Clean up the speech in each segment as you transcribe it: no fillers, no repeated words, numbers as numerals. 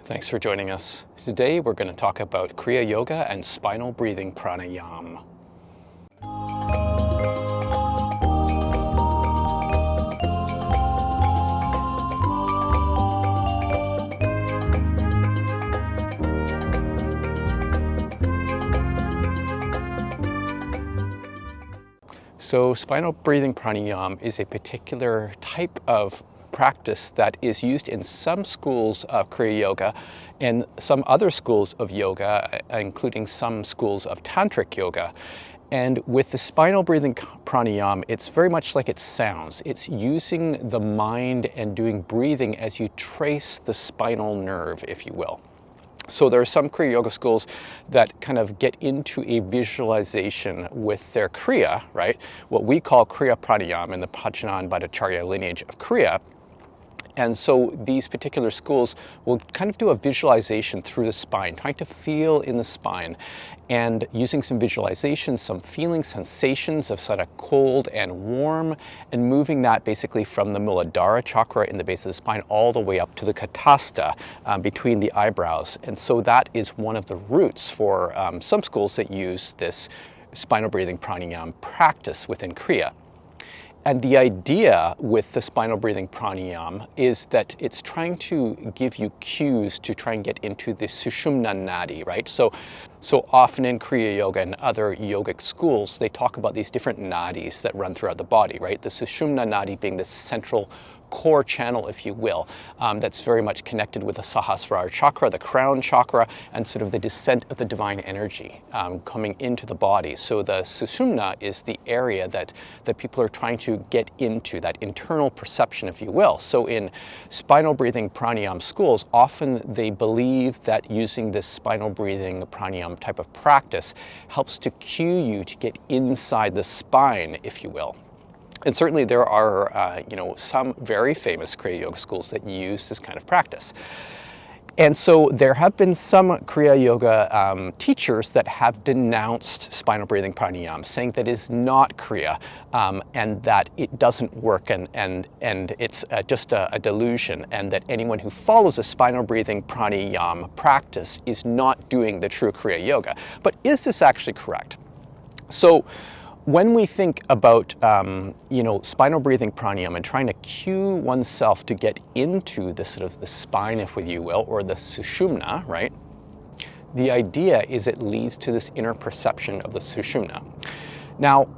Thanks for joining us. Today we're going to talk about Kriya Yoga and spinal breathing pranayama. So spinal breathing pranayama is a particular type of practice that is used in some schools of Kriya Yoga and some other schools of yoga, including some schools of tantric yoga. And with the spinal breathing pranayama, it's very much like it sounds. It's using the mind and doing breathing as you trace the spinal nerve, if you will. So there are some Kriya Yoga schools that kind of get into a visualization with their Kriya, right? What we call Kriya Pranayama in the Prajna and Bhattacharya lineage of Kriya. And so these particular schools will kind of do a visualization through the spine, trying to feel in the spine and using some visualizations, some feeling sensations of sort of cold and warm, and moving that basically from the Muladhara chakra in the base of the spine all the way up to the Katasta between the eyebrows. And so that is one of the roots for some schools that use this spinal breathing pranayama practice within Kriya. And the idea with the spinal breathing pranayama is that it's trying to give you cues to try and get into the Sushumna nadi, right? So often in Kriya Yoga and other yogic schools, they talk about these different nadis that run throughout the body, right? The Sushumna nadi being the central core channel, if you will, that's very much connected with the Sahasrara chakra, the crown chakra, and sort of the descent of the divine energy coming into the body. So the Sushumna is the area that people are trying to get into, that internal perception, if you will. So in spinal breathing pranayama schools, often they believe that using this spinal breathing pranayama type of practice helps to cue you to get inside the spine, if you will. And certainly there are, some very famous Kriya Yoga schools that use this kind of practice. And so there have been some Kriya Yoga teachers that have denounced spinal breathing pranayama, saying that it is not Kriya and that it doesn't work and it's just a delusion, and that anyone who follows a spinal breathing pranayama practice is not doing the true Kriya Yoga. But is this actually correct? So when we think about, spinal breathing pranayama and trying to cue oneself to get into the sort of the spine, if you will, or the Sushumna, right? The idea is it leads to this inner perception of the Sushumna. Now,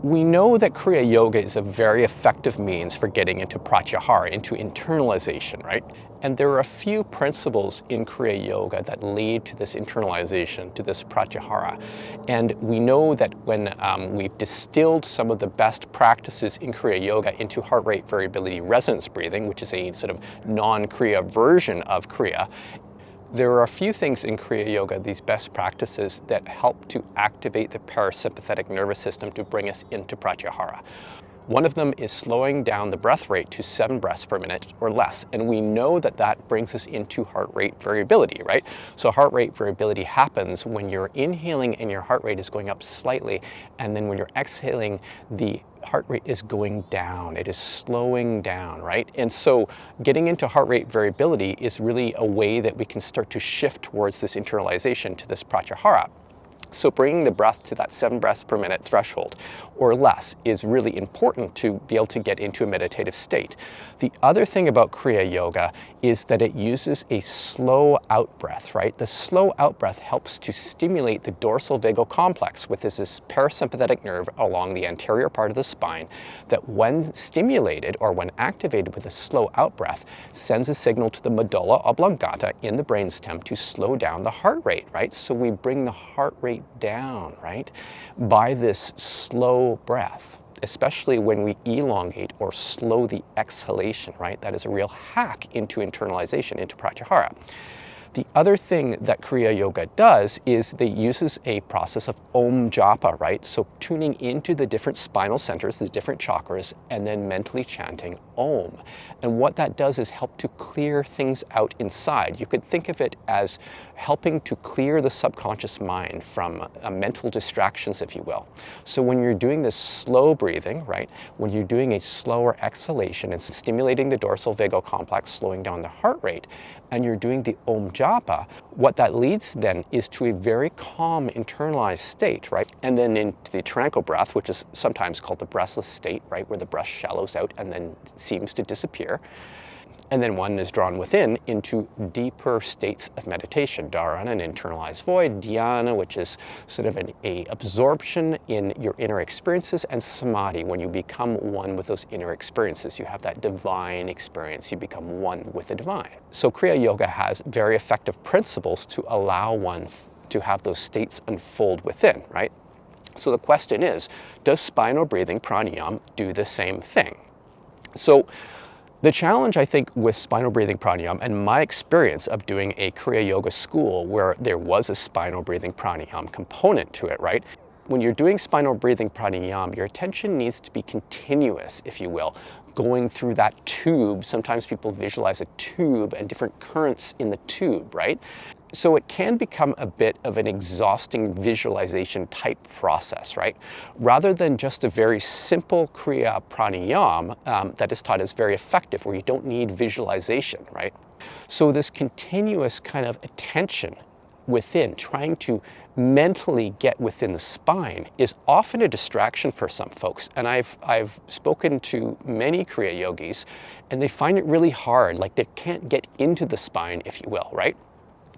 we know that Kriya Yoga is a very effective means for getting into Pratyahara, into internalization, right? And there are a few principles in Kriya Yoga that lead to this internalization, to this Pratyahara. And we know that when we've distilled some of the best practices in Kriya Yoga into heart rate variability resonance breathing, which is a sort of non-Kriya version of Kriya, there are a few things in Kriya Yoga, these best practices, that help to activate the parasympathetic nervous system to bring us into Pratyahara. One of them is slowing down the breath rate to 7 breaths per minute or less. And we know that that brings us into heart rate variability, right? So heart rate variability happens when you're inhaling and your heart rate is going up slightly. And then when you're exhaling, the heart rate is going down. It is slowing down, right? And so getting into heart rate variability is really a way that we can start to shift towards this internalization, to this Pratyahara. So bringing the breath to that 7 breaths per minute threshold or less is really important to be able to get into a meditative state. The other thing about Kriya Yoga is that it uses a slow out breath, right? The slow out breath helps to stimulate the dorsal vagal complex, which is this parasympathetic nerve along the anterior part of the spine that when stimulated or when activated with a slow out breath sends a signal to the medulla oblongata in the brainstem to slow down the heart rate, right? So we bring the heart rate down, right, by this slow breath, especially when we elongate or slow the exhalation, right? That is a real hack into internalization, into Pratyahara. The other thing that Kriya Yoga does is they uses a process of Om Japa, right? So tuning into the different spinal centers, the different chakras, and then mentally chanting Om. And what that does is help to clear things out inside. You could think of it as helping to clear the subconscious mind from mental distractions, if you will. So when you're doing this slow breathing, right? When you're doing a slower exhalation and stimulating the dorsal vagal complex, slowing down the heart rate, and you're doing the Om Japa, what that leads then is to a very calm internalized state, right? And then into the Tranquil Breath, which is sometimes called the breathless state, right? Where the breath shallows out and then seems to disappear. And then one is drawn within into deeper states of meditation. Dharana, an internalized void. Dhyana, which is sort of a absorption in your inner experiences. And Samadhi, when you become one with those inner experiences. You have that divine experience. You become one with the divine. So Kriya Yoga has very effective principles to allow one to have those states unfold within, right? So the question is, does spinal breathing pranayama do the same thing? So the challenge, I think, with spinal breathing pranayama, and my experience of doing a Kriya Yoga school where there was a spinal breathing pranayama component to it, right? When you're doing spinal breathing pranayama, your attention needs to be continuous, if you will, going through that tube. Sometimes people visualize a tube and different currents in the tube, right? So it can become a bit of an exhausting visualization type process, right? Rather than just a very simple Kriya Pranayama that is taught as very effective, where you don't need visualization, right? So this continuous kind of attention within, trying to mentally get within the spine, is often a distraction for some folks. And I've spoken to many Kriya yogis, and they find it really hard, like they can't get into the spine, if you will, right?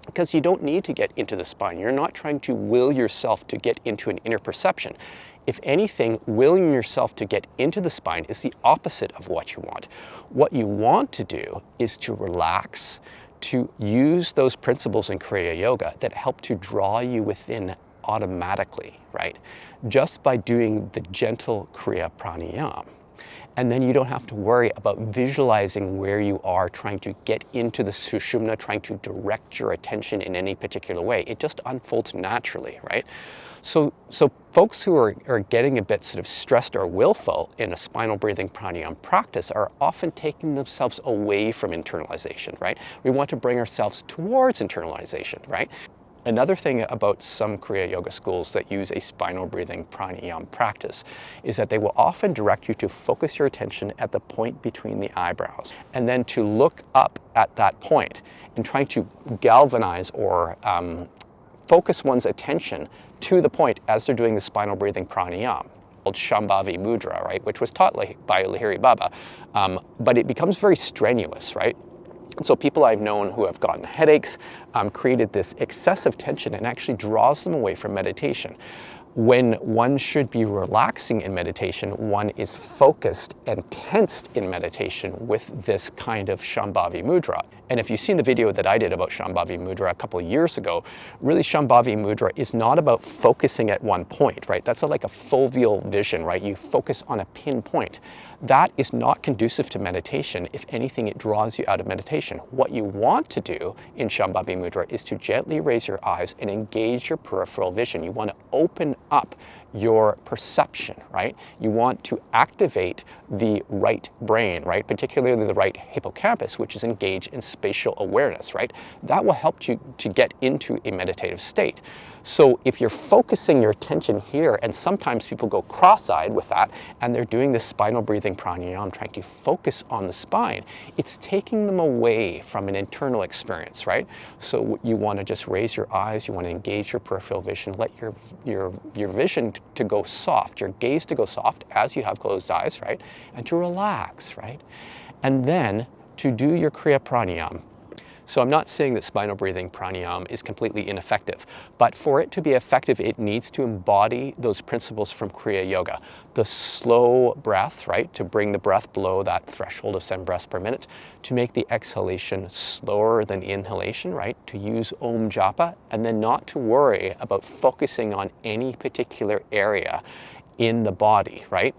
Because you don't need to get into the spine. You're not trying to will yourself to get into an inner perception. If anything, willing yourself to get into the spine is the opposite of what you want. What you want to do is to relax, to use those principles in Kriya Yoga that help to draw you within automatically, right? Just by doing the gentle Kriya Pranayama. And then you don't have to worry about visualizing where you are, trying to get into the Sushumna, trying to direct your attention in any particular way. It just unfolds naturally, right? So folks who are getting a bit sort of stressed or willful in a spinal breathing pranayama practice are often taking themselves away from internalization, right? We want to bring ourselves towards internalization, right? Another thing about some Kriya Yoga schools that use a spinal breathing pranayama practice is that they will often direct you to focus your attention at the point between the eyebrows, and then to look up at that point and trying to galvanize or focus one's attention to the point as they're doing the spinal breathing pranayama, called Shambhavi Mudra, right, which was taught by Lahiri Baba, but it becomes very strenuous, right? So people I've known who have gotten headaches created this excessive tension and actually draws them away from meditation. When one should be relaxing in meditation, one is focused and tensed in meditation with this kind of Shambhavi Mudra. And if you've seen the video that I did about Shambhavi Mudra a couple of years ago, really Shambhavi Mudra is not about focusing at one point, right? That's like a foveal vision, right? You focus on a pinpoint. That is not conducive to meditation. If anything, it draws you out of meditation. What you want to do in Shambhavi Mudra is to gently raise your eyes and engage your peripheral vision. You want to open up your perception, right? You want to activate the right brain, right? Particularly the right hippocampus, which is engaged in spatial awareness, right? That will help you to get into a meditative state. So if you're focusing your attention here, and sometimes people go cross-eyed with that, and they're doing this spinal breathing pranayama, trying to focus on the spine, it's taking them away from an internal experience, right? So you want to just raise your eyes, you want to engage your peripheral vision, let your vision to go soft, your gaze to go soft as you have closed eyes, right? And to relax, right? And then to do your Kriya Pranayama. So I'm not saying that spinal breathing pranayama is completely ineffective, but for it to be effective, it needs to embody those principles from Kriya Yoga. The slow breath, right, to bring the breath below that threshold of 7 breaths per minute, to make the exhalation slower than the inhalation, right, to use Om Japa, and then not to worry about focusing on any particular area in the body, right?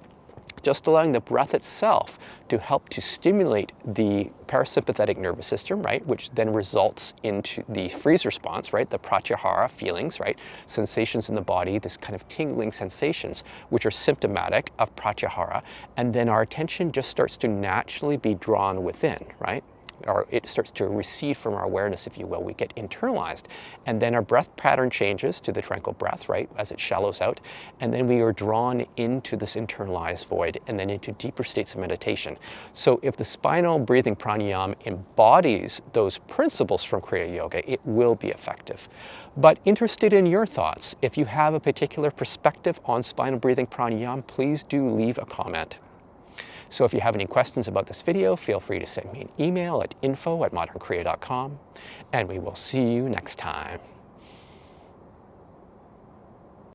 Just allowing the breath itself to help to stimulate the parasympathetic nervous system, right, which then results into the freeze response, right, the Pratyahara feelings, right, sensations in the body, this kind of tingling sensations, which are symptomatic of Pratyahara, and then our attention just starts to naturally be drawn within, right? or it starts to recede from our awareness, if you will. We get internalized, and then our breath pattern changes to the tranquil breath, right, as it shallows out, and then we are drawn into this internalized void and then into deeper states of meditation. So if the spinal breathing pranayama embodies those principles from Kriya Yoga, it will be effective. But interested in your thoughts, if you have a particular perspective on spinal breathing pranayama, please do leave a comment. So if you have any questions about this video, feel free to send me an email at info@modernkriya.com, and we will see you next time.